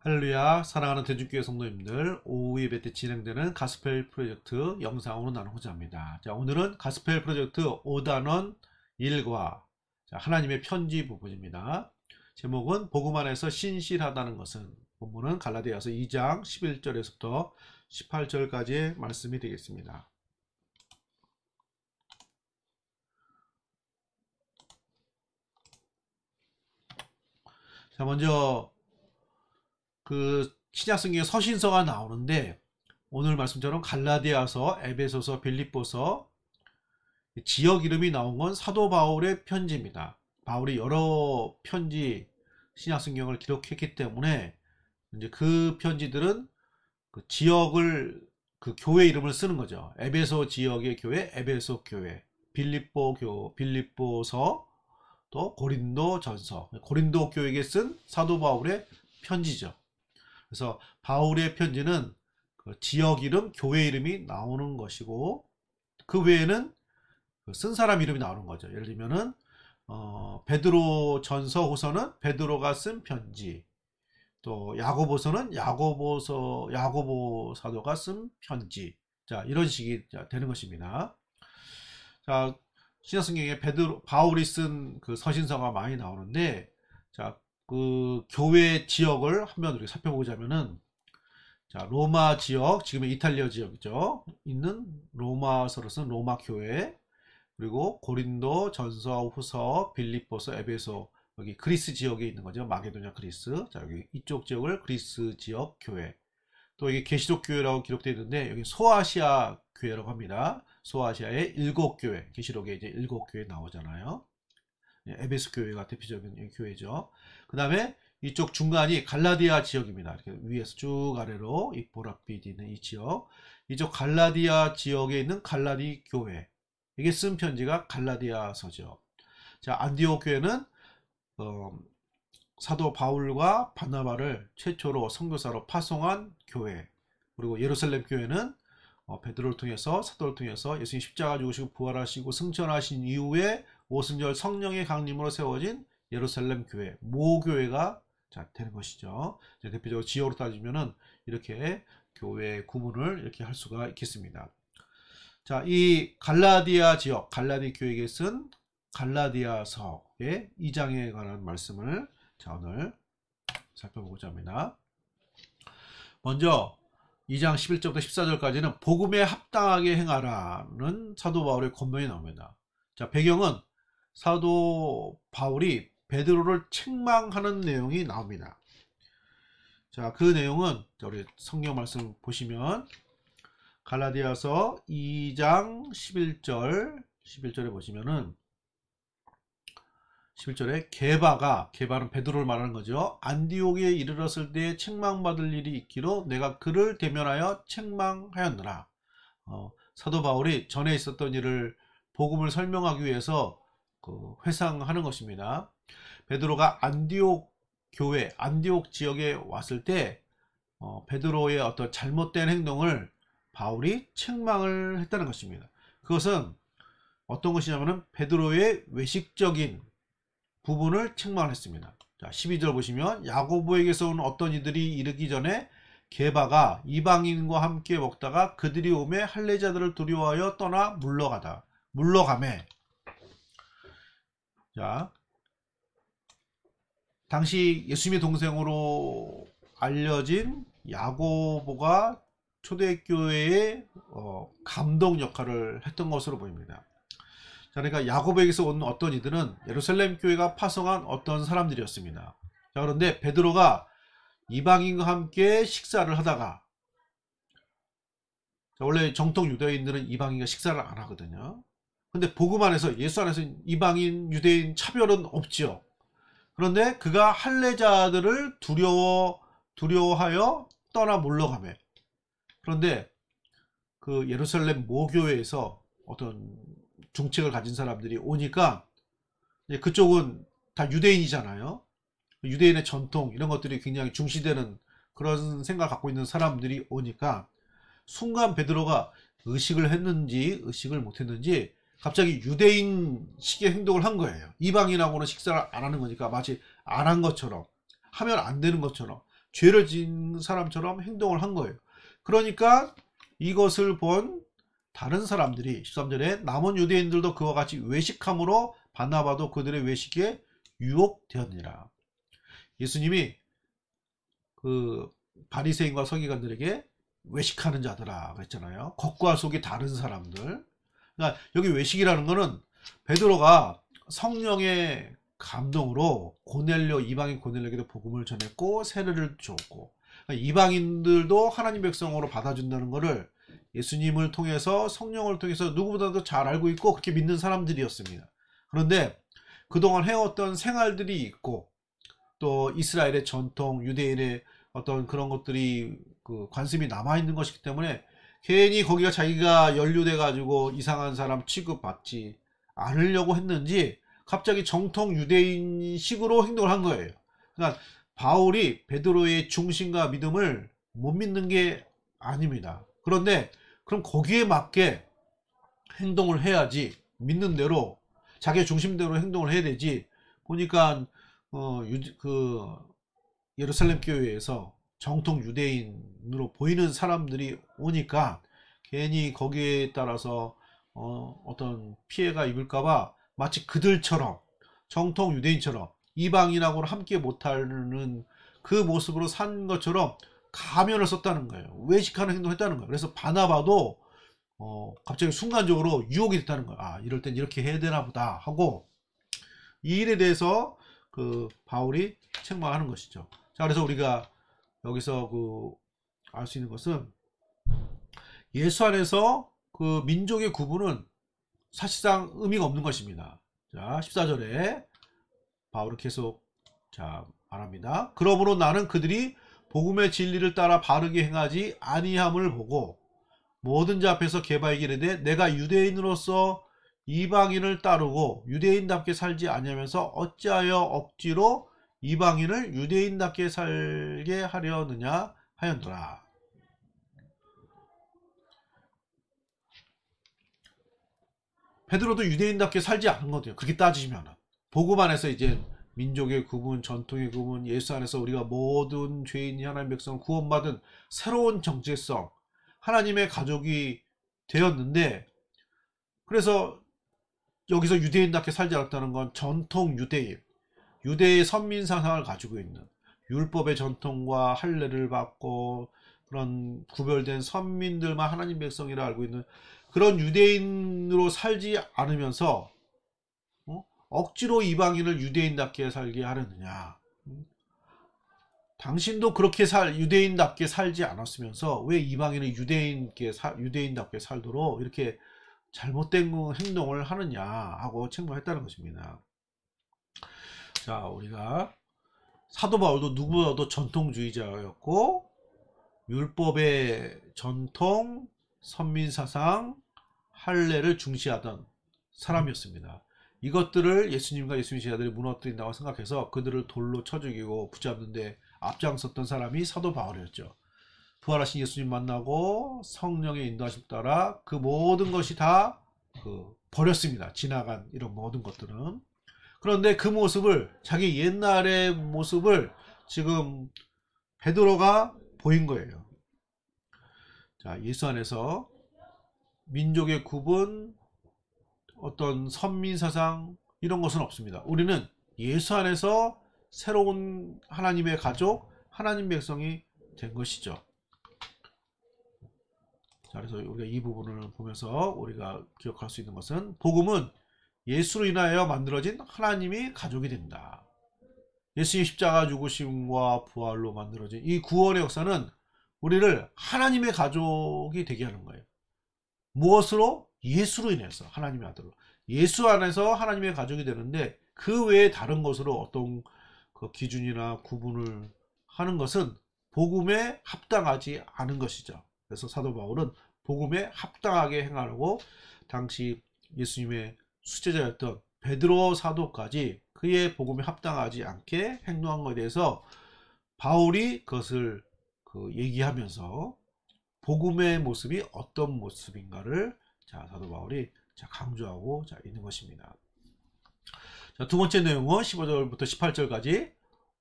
할렐루야, 사랑하는 대중교회 성도님들, 오후 예배 때 진행되는 가스펠 프로젝트 영상으로 나누고자 합니다. 자, 오늘은 가스펠 프로젝트 5단원 1과 하나님의 편지 부분입니다. 제목은 복음 안에서 신실하다는 것은, 본문은 갈라디아서 2장 11절에서부터 18절까지의 말씀이 되겠습니다. 자, 먼저 신약성경에 서신서가 나오는데, 오늘 말씀처럼 갈라디아서, 에베소서, 빌립보서 지역 이름이 나온 건 사도 바울의 편지입니다. 바울이 여러 편지 신약성경을 기록했기 때문에 이제 그 편지들은 그 지역을, 그 교회 이름을 쓰는 거죠. 에베소 지역의 교회, 에베소 교회, 빌립보서, 또 고린도 전서, 고린도 교회에게 쓴 사도 바울의 편지죠. 그래서 바울의 편지는 그 지역 이름, 교회 이름이 나오는 것이고, 그 외에는 쓴 사람 이름이 나오는 거죠. 예를 들면은 베드로 전서 후서는 베드로가 쓴 편지, 또 야고보서는 야고보 사도가 쓴 편지. 자, 이런 식이 되는 것입니다. 자, 신약성경에 바울이 쓴 그 서신서가 많이 나오는데, 자, 그 교회 지역을 한번 우리가 살펴보자면은, 자, 로마 지역, 지금의 이탈리아 지역이죠. 있는 로마서로 쓴 로마 교회, 그리고 고린도, 전서, 후서, 빌립보서, 에베소, 여기 그리스 지역에 있는 거죠. 마게도냐 그리스. 자, 여기 이쪽 지역을 그리스 지역 교회. 또 여기 계시록 교회라고 기록되어 있는데, 여기 소아시아 교회라고 합니다. 소아시아의 7교회, 계시록에 이제 7교회 나오잖아요. 에베소 교회가 대표적인 교회죠. 그 다음에 이쪽 중간이 갈라디아 지역입니다. 이렇게 위에서 쭉 아래로 이 보랏빛 있는 이 지역, 이쪽 갈라디아 지역에 있는 갈라디 교회, 이게 쓴 편지가 갈라디아서죠. 자, 안디옥 교회는 사도 바울과 바나바를 최초로 선교사로 파송한 교회, 그리고 예루살렘 교회는 베드로를 통해서, 사도를 통해서 예수님 십자가 죽으시고 부활하시고 승천하신 이후에 오순절 성령의 강림으로 세워진 예루살렘 교회, 모교회가 되는 것이죠. 대표적으로 지역으로 따지면은 이렇게 교회 구분을 이렇게 할 수가 있겠습니다. 자, 이 갈라디아 지역, 갈라디 교회에게 쓴 갈라디아서의 2장에 관한 말씀을 오늘 살펴보고자 합니다. 먼저 2장 11절부터 14절까지는 복음에 합당하게 행하라는 사도 바울의 권면이 나옵니다. 자, 배경은 사도 바울이 베드로를 책망하는 내용이 나옵니다. 자, 그 내용은 우리 성경 말씀 보시면 갈라디아서 2장 11절에 보시면은 11절에 게바는 베드로를 말하는 거죠. 안디옥에 이르렀을 때 책망받을 일이 있기로 내가 그를 대면하여 책망하였느라. 사도 바울이 전에 있었던 일을 복음을 설명하기 위해서 회상하는 것입니다. 베드로가 안디옥 교회, 안디옥 지역에 왔을 때 베드로의 어떤 잘못된 행동을 바울이 책망을 했다는 것입니다. 그것은 어떤 것이냐면 베드로의 외식적인 부분을 책망을 했습니다. 자, 12절 보시면 야고보에게서 온 어떤 이들이 이르기 전에 게바가 이방인과 함께 먹다가 그들이 오매 할례자들을 두려워하여 떠나 물러가매. 자, 당시 예수님의 동생으로 알려진 야고보가 초대교회의 감독 역할을 했던 것으로 보입니다. 자, 그러니까 야고보에게서 온 어떤 이들은 예루살렘 교회가 파송한 어떤 사람들이었습니다. 자, 그런데 베드로가 이방인과 함께 식사를 하다가, 자, 원래 정통 유대인들은 이방인과 식사를 안 하거든요. 근데 복음 안에서, 예수 안에서 이방인, 유대인 차별은 없죠. 그런데 그가 할례자들을 두려워하여 떠나 물러가매. 그런데 그 예루살렘 모교회에서 어떤 중책을 가진 사람들이 오니까, 그쪽은 다 유대인이잖아요. 유대인의 전통 이런 것들이 굉장히 중시되는 그런 생각을 갖고 있는 사람들이 오니까 순간 베드로가 의식을 했는지 의식을 못했는지 갑자기 유대인식의 행동을 한 거예요. 이방인하고는 식사를 안 하는 거니까 마치 안 한 것처럼, 하면 안 되는 것처럼 죄를 지은 사람처럼 행동을 한 거예요. 그러니까 이것을 본 다른 사람들이 13절에 남은 유대인들도 그와 같이 외식함으로 바나바도 그들의 외식에 유혹되었느니라. 예수님이 그 바리새인과 서기관들에게 외식하는 자들아 그랬잖아요. 겉과 속이 다른 사람들. 그러니까 여기 외식이라는 거는 베드로가 성령의 감동으로 이방인 고넬료에게도 복음을 전했고 세례를 줬고, 그러니까 이방인들도 하나님 백성으로 받아준다는 것을 예수님을 통해서 성령을 통해서 누구보다도 잘 알고 있고 그렇게 믿는 사람들이었습니다. 그런데 그동안 해왔던 생활들이 있고 또 이스라엘의 전통, 유대인의 어떤 그런 것들이 그 관습이 남아있는 것이기 때문에 괜히 거기가 자기가 연루돼 가지고 이상한 사람 취급받지 않으려고 했는지 갑자기 정통 유대인식으로 행동을 한 거예요. 그러니까 바울이 베드로의 중심과 믿음을 못 믿는 게 아닙니다. 그런데 그럼 거기에 맞게 행동을 해야지, 믿는 대로 자기의 중심대로 행동을 해야 되지. 보니까 예루살렘 교회에서 정통 유대인으로 보이는 사람들이 오니까 괜히 거기에 따라서 어떤 피해가 입을까봐 마치 그들처럼 정통 유대인처럼 이방인하고는 함께 못하는 그 모습으로 산 것처럼 가면을 썼다는 거예요. 외식하는 행동을 했다는 거예요. 그래서 바나바도 갑자기 순간적으로 유혹이 됐다는 거예요. 아, 이럴 땐 이렇게 해야 되나 보다 하고 이 일에 대해서 그 바울이 책망하는 것이죠. 자, 그래서 우리가 여기서 알 수 있는 것은 예수 안에서 그 민족의 구분은 사실상 의미가 없는 것입니다. 자, 14절에 바울은 계속 말합니다. 그러므로 나는 그들이 복음의 진리를 따라 바르게 행하지 아니함을 보고 모든 자 앞에서 개바에게 이르되 내가 유대인으로서 이방인을 따르고 유대인답게 살지 아니하면서 어찌하여 억지로 이방인을 유대인답게 살게 하려느냐 하였노라. 베드로도 유대인답게 살지 않은 거죠. 그렇게 따지면 복음 안에서 이제 민족의 구분, 전통의 구분, 예수 안에서 우리가 모든 죄인이 하나님의 백성 구원받은 새로운 정체성, 하나님의 가족이 되었는데, 그래서 여기서 유대인답게 살지 않았다는 건 전통 유대인, 유대의 선민 사상을 가지고 있는 율법의 전통과 할례를 받고 그런 구별된 선민들만 하나님 백성이라 알고 있는 그런 유대인으로 살지 않으면서 억지로 이방인을 유대인답게 살게 하려느냐. 당신도 그렇게 유대인답게 살지 않았으면서 왜 이방인을 유대인답게 살도록 이렇게 잘못된 행동을 하느냐 하고 책망했다는 것입니다. 자, 우리가 사도 바울도 누구보다도 전통주의자였고 율법의 전통, 선민사상, 할례를 중시하던 사람이었습니다. 이것들을 예수님과 예수님 제자들이 무너뜨린다고 생각해서 그들을 돌로 쳐 죽이고 붙잡는데 앞장섰던 사람이 사도 바울이었죠. 부활하신 예수님 만나고 성령의 인도하심 따라 그 모든 것이 다 버렸습니다. 지나간 이런 모든 것들은. 그런데 그 모습을, 자기 옛날의 모습을 지금 베드로가 보인 거예요. 자, 예수 안에서 민족의 구분, 어떤 선민사상 이런 것은 없습니다. 우리는 예수 안에서 새로운 하나님의 가족, 하나님 백성이 된 것이죠. 자, 그래서 우리가 이 부분을 보면서 우리가 기억할 수 있는 것은 복음은 예수로 인하여 만들어진 하나님이 가족이 된다. 예수의 십자가 죽으심과 부활로 만들어진 이 구원의 역사는 우리를 하나님의 가족이 되게 하는 거예요. 무엇으로? 예수로 인해서 하나님의 아들로. 예수 안에서 하나님의 가족이 되는데 그 외에 다른 것으로 어떤 그 기준이나 구분을 하는 것은 복음에 합당하지 않은 것이죠. 그래서 사도 바울은 복음에 합당하게 행하라고 당시 예수님의 수제자였던 베드로 사도까지 그의 복음에 합당하지 않게 행동한 것에 대해서 바울이 그것을 얘기하면서 복음의 모습이 어떤 모습인가를 사도 바울이 강조하고 있는 것입니다. 자, 두 번째 내용은 15절부터 18절까지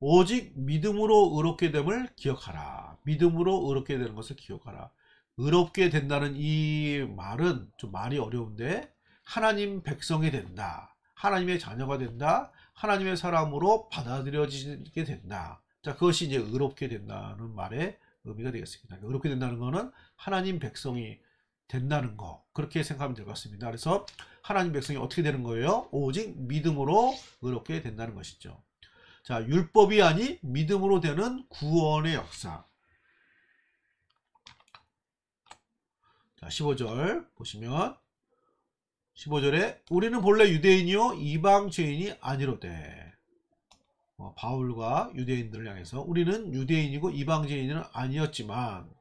오직 믿음으로 의롭게 됨을 기억하라. 믿음으로 의롭게 되는 것을 기억하라. 의롭게 된다는 이 말은 좀 말이 어려운데, 하나님 백성이 된다, 하나님의 자녀가 된다, 하나님의 사람으로 받아들여지게 된다. 자, 그것이 이제 의롭게 된다는 말의 의미가 되겠습니다. 의롭게 된다는 것은 하나님 백성이 된다는 거, 그렇게 생각하면 될 것 같습니다. 그래서 하나님 백성이 어떻게 되는 거예요? 오직 믿음으로 의롭게 된다는 것이죠. 자, 율법이 아닌 믿음으로 되는 구원의 역사. 자, 15절 보시면, 15절에 우리는 본래 유대인이요 이방 죄인이 아니로되, 바울과 유대인들을 향해서 우리는 유대인이고 이방 죄인은 아니었지만,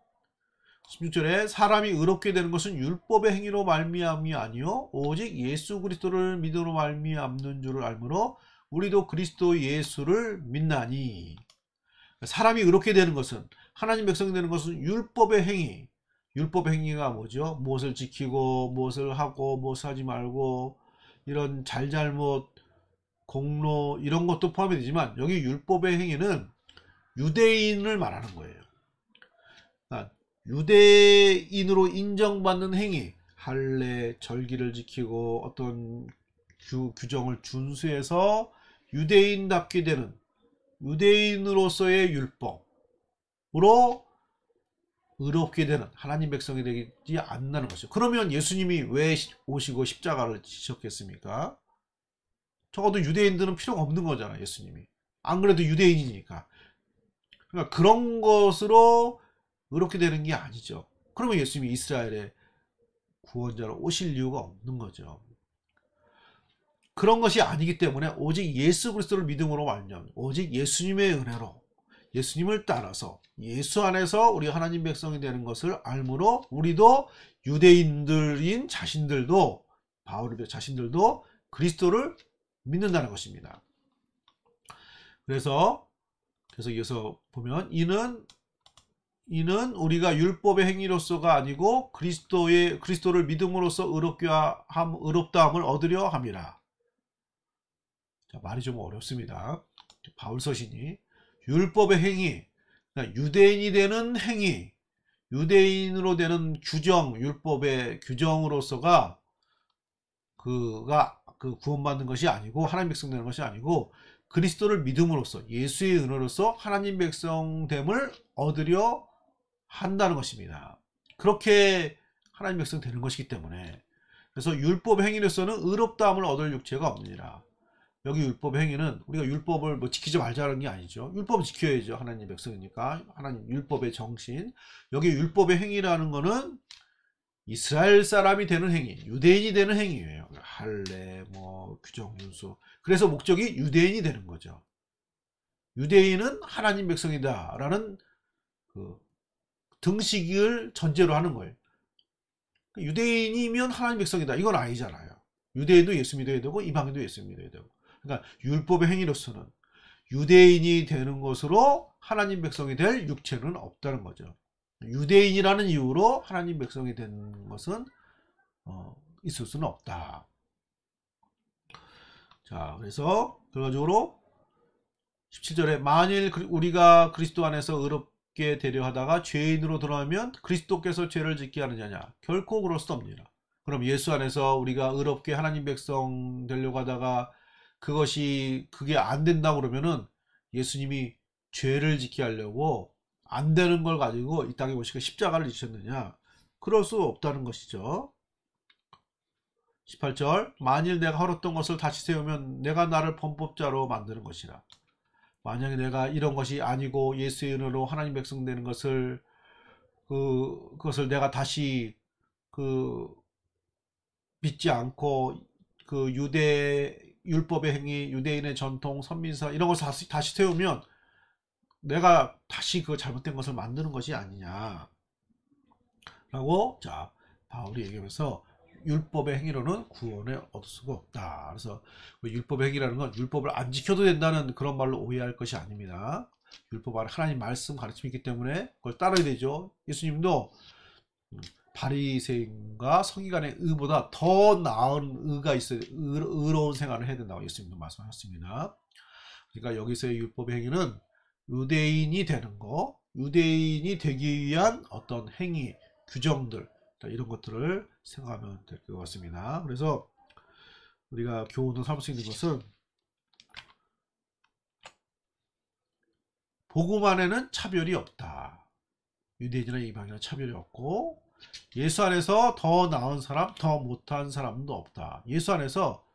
16절에 사람이 의롭게 되는 것은 율법의 행위로 말미암이 아니요 오직 예수 그리스도를 믿음으로 말미암는 줄을 알므로 우리도 그리스도 예수를 믿나니. 사람이 의롭게 되는 것은, 하나님 백성이 되는 것은 율법의 행위. 율법의 행위가 뭐죠? 무엇을 지키고 무엇을 하고 무엇을 하지 말고, 이런 잘잘못, 공로, 이런 것도 포함이 되지만, 여기 율법의 행위는 유대인을 말하는 거예요. 그러니까 유대인으로 인정받는 행위, 할례, 절기를 지키고 어떤 규정을 준수해서 유대인답게 되는, 유대인으로서의 율법으로 의롭게 되는 하나님 백성이 되지 않는다는 것이죠. 그러면 예수님이 왜 오시고 십자가를 지셨겠습니까? 적어도 유대인들은 필요가 없는 거잖아요, 예수님이. 안 그래도 유대인이니까. 그러니까 그런 것으로 의롭게 되는 게 아니죠. 그러면 예수님이 이스라엘의 구원자로 오실 이유가 없는 거죠. 그런 것이 아니기 때문에 오직 예수 그리스도를 믿음으로 말미암아, 오직 예수님의 은혜로, 예수님을 따라서 예수 안에서 우리 하나님 백성이 되는 것을 알므로 우리도 유대인들인 자신들도, 바울의 자신들도 그리스도를 믿는다는 것입니다. 그래서 여기서 보면 이는 우리가 율법의 행위로서가 아니고 그리스도를 믿음으로써 의롭다함을 얻으려 함이라. 자, 말이 좀 어렵습니다. 바울 서신이 율법의 행위, 그러니까 유대인이 되는 행위, 유대인으로 되는 규정, 율법의 규정으로서가 그 구원받는 것이 아니고, 하나님 백성 되는 것이 아니고, 그리스도를 믿음으로써, 예수의 은혜로서 하나님 백성됨을 얻으려 한다는 것입니다. 그렇게 하나님 백성 되는 것이기 때문에, 그래서 율법 행위로서는 의롭다함을 얻을 육체가 없느니라. 여기 율법 행위는 우리가 율법을 지키지 말자는 게 아니죠. 율법을 지켜야죠. 하나님 백성이니까. 하나님 율법의 정신. 여기 율법의 행위라는 거는 이스라엘 사람이 되는 행위, 유대인이 되는 행위예요. 할례, 규정, 윤수. 그래서 목적이 유대인이 되는 거죠. 유대인은 하나님 백성이다라는 그 등식을 전제로 하는 거예요. 유대인이면 하나님 백성이다, 이건 아니잖아요. 유대인도 예수 믿어야 되고 이방인도 예수 믿어야 되고. 그러니까 율법의 행위로서는 유대인이 되는 것으로 하나님 백성이 될 육체는 없다는 거죠. 유대인이라는 이유로 하나님 백성이 된 것은 있을 수는 없다. 자, 그래서 결과적으로 17절에 만일 우리가 그리스도 안에서 의롭게 되려 하다가 죄인으로 돌아오면 그리스도께서 죄를 짓게 하느냐? 결코 그럴 수 없느니라. 그럼 예수 안에서 우리가 의롭게 하나님 백성 되려고 하다가 그게 안 된다고 그러면은 예수님이 죄를 짓게 하려고 안 되는 걸 가지고 이 땅에 오시고 십자가를 지셨느냐? 그럴 수 없다는 것이죠. 18절 만일 내가 헐었던 것을 다시 세우면 내가 나를 범법자로 만드는 것이라. 만약에 내가 이런 것이 아니고 예수의 은혜로 하나님 백성 되는 것을 그것을 내가 다시 믿지 않고 율법의 행위, 유대인의 전통, 선민사 이런 것을 다시 세우면 내가 다시 그 잘못된 것을 만드는 것이 아니냐 라고 바울이 얘기하면서 율법의 행위로는 구원을 얻을 수가 없다. 그래서 율법의 행위라는 건 율법을 안 지켜도 된다는 그런 말로 오해할 것이 아닙니다. 율법 안에 하나님 말씀 가르침이 있기 때문에 그걸 따라야 되죠. 예수님도 바리새인과 서기관의 의보다 더 나은 의가 있어야, 의로운 생활을 해야 된다고 예수님도 말씀하셨습니다. 그러니까 여기서의 율법의 행위는 유대인이 되는 거, 유대인이 되기 위한 어떤 행위, 규정들, 이런 것들을 생각하면 될 것 같습니다. 그래서 우리가 교훈을 삼을 수 있는 것은 복음 안에는 차별이 없다. 유대인이나 이방인이나 차별이 없고, 예수 안에서 더 나은 사람, 더 못한 사람도 없다. 예수 안에서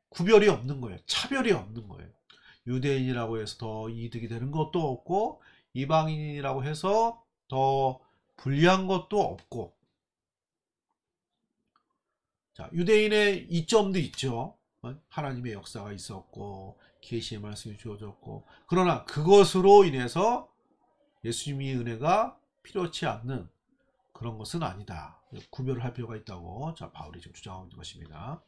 구별이 없는 거예요. 차별이 없는 거예요. 유대인이라고 해서 더 이득이 되는 것도 없고, 이방인이라고 해서 더 불리한 것도 없고. 자, 유대인의 이점도 있죠. 하나님의 역사가 있었고, 계시의 말씀이 주어졌고, 그러나 그것으로 인해서 예수님의 은혜가 필요치 않는 그런 것은 아니다. 구별을 할 필요가 있다고 바울이 지금 주장하고 있는 것입니다.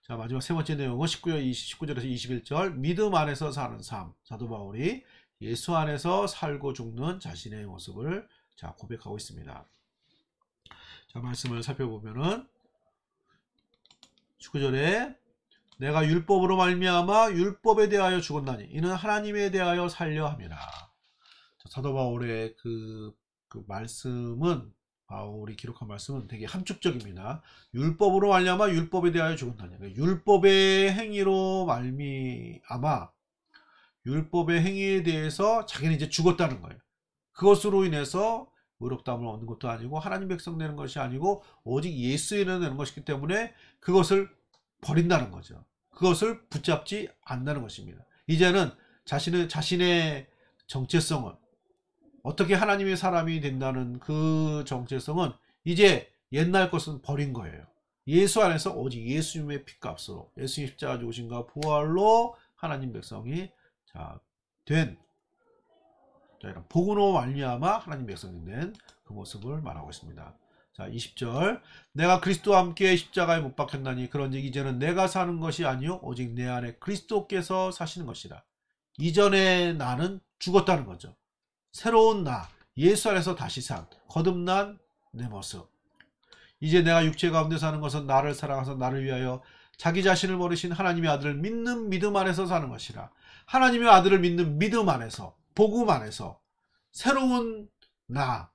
자, 마지막 세 번째 내용은 19절에서 21절, 믿음 안에서 사는 삶. 사도 바울이 예수 안에서 살고 죽는 자신의 모습을 고백하고 있습니다. 자, 말씀을 살펴보면은 19절에 내가 율법으로 말미암아 율법에 대하여 죽었나니 이는 하나님에 대하여 살려 함이라. 사도 바울의 그 말씀은, 바울이 기록한 말씀은 되게 함축적입니다. 율법으로 말미암아 율법에 대하여 죽었나니, 그러니까 율법의 행위로 말미암아 율법의 행위에 대해서 자기는 이제 죽었다는 거예요. 그것으로 인해서 의롭다함을 얻는 것도 아니고 하나님 백성 되는 것이 아니고 오직 예수에 되는 것이기 때문에 그것을 버린다는 거죠. 그것을 붙잡지 않는다는 것입니다. 이제는 자신의 정체성은, 어떻게 하나님의 사람이 된다는 그 정체성은 이제 옛날 것은 버린 거예요. 예수 안에서 오직 예수님의 피값으로, 예수님 십자가 죽으심과 부활로 하나님 백성이 된, 이런 복음으로 말미암아 하나님 백성이 된 그 모습을 말하고 있습니다. 자, 20절, 내가 그리스도와 함께 십자가에 못 박혔나니 그런즉 이제는 내가 사는 것이 아니요 오직 내 안에 그리스도께서 사시는 것이라. 이전의 나는 죽었다는 거죠. 새로운 나, 예수 안에서 다시 산, 거듭난 내 모습. 이제 내가 육체 가운데 사는 것은 나를 사랑하사 나를 위하여 자기 자신을 버리신 하나님의 아들을 믿는 믿음 안에서 사는 것이라. 하나님의 아들을 믿는 믿음 안에서, 복음 안에서 새로운 나,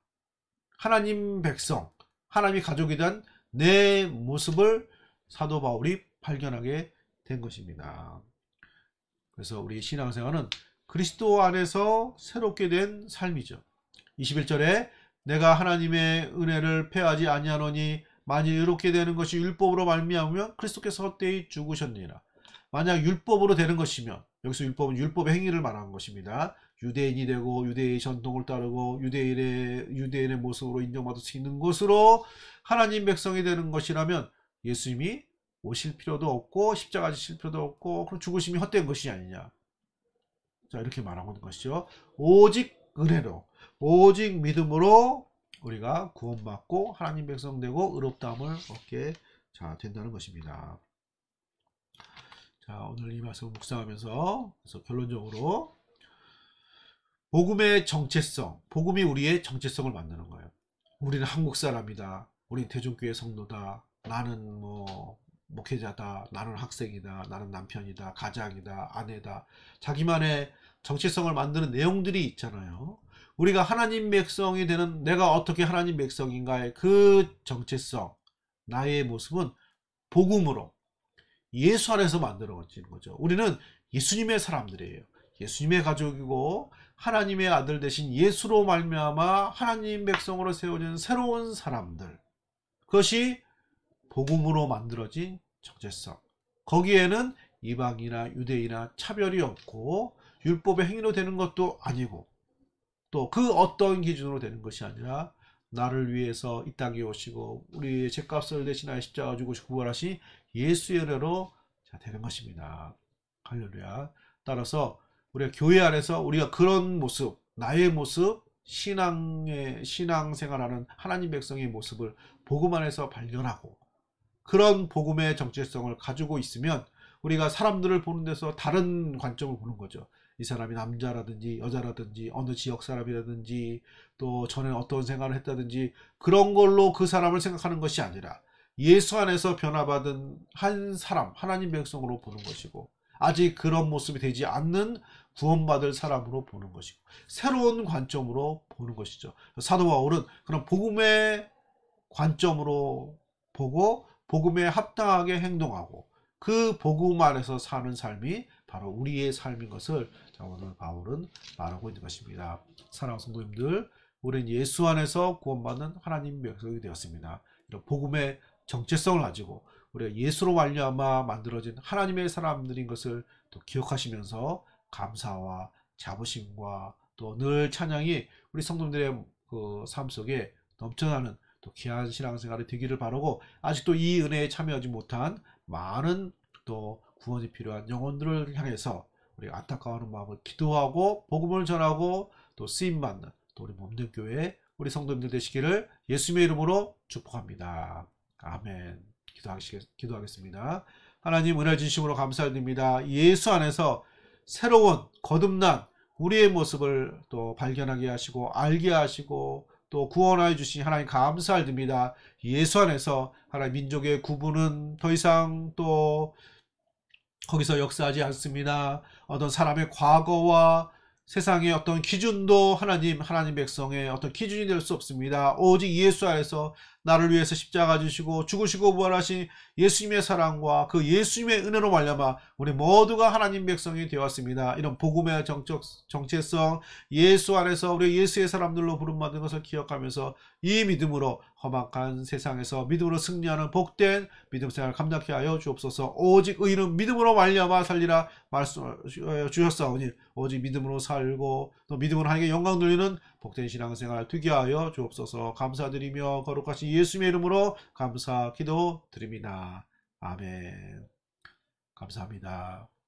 하나님 백성, 하나님의 가족이 된 내 모습을 사도 바울이 발견하게 된 것입니다. 그래서 우리 신앙생활은 그리스도 안에서 새롭게 된 삶이죠. 21절에 내가 하나님의 은혜를 패하지 아니하노니 만일 이렇게 되는 것이 율법으로 말미암으면 그리스도께서 헛되이 죽으셨느니라. 만약 율법으로 되는 것이면, 여기서 율법은 율법의 행위를 말하는 것입니다. 유대인이 되고 유대의 전통을 따르고 유대인의 모습으로 인정받을 수 있는 것으로 하나님 백성이 되는 것이라면 예수님이 오실 필요도 없고 십자가 지실 필요도 없고 그럼 죽으심이 헛된 것이 아니냐. 자, 이렇게 말하고 있는 것이죠. 오직 은혜로, 오직 믿음으로 우리가 구원받고 하나님 백성 되고 의롭다함을 얻게 된다는 것입니다. 자, 오늘 이 말씀을 묵상하면서 그래서 결론적으로 복음의 정체성, 복음이 우리의 정체성을 만드는 거예요. 우리는 한국 사람이다, 우리는 대중교회 성도다, 나는 목회자다, 나는 학생이다, 나는 남편이다, 가장이다, 아내다, 자기만의 정체성을 만드는 내용들이 있잖아요. 우리가 하나님 백성이 되는, 내가 어떻게 하나님 백성인가의 그 정체성, 나의 모습은 복음으로 예수 안에서 만들어지는 거죠. 우리는 예수님의 사람들이에요. 예수님의 가족이고 하나님의 아들 되신 예수로 말미암아 하나님 백성으로 세워진 새로운 사람들, 그것이 복음으로 만들어진 정체성. 거기에는 이방이나 유대인이나 차별이 없고 율법의 행위로 되는 것도 아니고 또 그 어떤 기준으로 되는 것이 아니라 나를 위해서 이 땅에 오시고 우리의 죄값을 대신하여 십자가 죽으시고 부활하신 예수의 은혜로 되는 것입니다. 할렐루야. 따라서 우리가 교회 안에서 우리가 그런 모습, 나의 모습, 신앙생활하는 하나님 백성의 모습을 복음 안에서 발견하고 그런 복음의 정체성을 가지고 있으면 우리가 사람들을 보는 데서 다른 관점을 보는 거죠. 이 사람이 남자라든지 여자라든지 어느 지역 사람이라든지 또 전에 어떤 생활을 했다든지 그런 걸로 그 사람을 생각하는 것이 아니라 예수 안에서 변화받은 한 사람, 하나님 백성으로 보는 것이고, 아직 그런 모습이 되지 않는 구원받을 사람으로 보는 것이고 새로운 관점으로 보는 것이죠. 사도 바울은 그런 복음의 관점으로 보고 복음에 합당하게 행동하고 그 복음 안에서 사는 삶이 바로 우리의 삶인 것을 오늘 바울은 말하고 있는 것입니다. 사랑하는 성도님들, 우리는 예수 안에서 구원받는 하나님 백성이 되었습니다. 이런 복음의 정체성을 가지고 우리가 예수로 말미암아 만들어진 하나님의 사람들인 것을 또 기억하시면서 감사와 자부심과 또 늘 찬양이 우리 성도님들의 그 삶 속에 넘쳐나는 또 귀한 신앙생활이 되기를 바라고, 아직도 이 은혜에 참여하지 못한 많은 또 구원이 필요한 영혼들을 향해서 우리가 안타까워하는 마음을 기도하고 복음을 전하고 또 쓰임받는 또 우리 몸된 교회 우리 성도님들 되시기를 예수님의 이름으로 축복합니다. 아멘. 기도하겠습니다. 하나님, 은혜 진심으로 감사드립니다. 예수 안에서 새로운 거듭난 우리의 모습을 또 발견하게 하시고 알게 하시고 또 구원하여 주신 하나님 감사드립니다. 예수 안에서 하나님 민족의 구분은 더 이상 또 거기서 역사하지 않습니다. 어떤 사람의 과거와 세상의 어떤 기준도 하나님 백성의 어떤 기준이 될 수 없습니다. 오직 예수 안에서 나를 위해서 십자가 지시고 죽으시고 부활하신 예수님의 사랑과 그 예수님의 은혜로 말미암아 우리 모두가 하나님 백성이 되었습니다. 이런 복음의 정체성, 예수 안에서 우리 예수의 사람들로 부름받은 것을 기억하면서 이 믿음으로 험악한 세상에서 믿음으로 승리하는 복된 믿음 생활을 감당케 하여 주옵소서. 오직 의인은 믿음으로 말미암아 살리라 말씀 주셨사오니 오직 믿음으로 살고 또 믿음으로 하나님께 영광 돌리는 복된 신앙생활 되게 하여 주옵소서. 감사드리며 거룩하신 예수님의 이름으로 감사 기도 드립니다. 아멘. 감사합니다.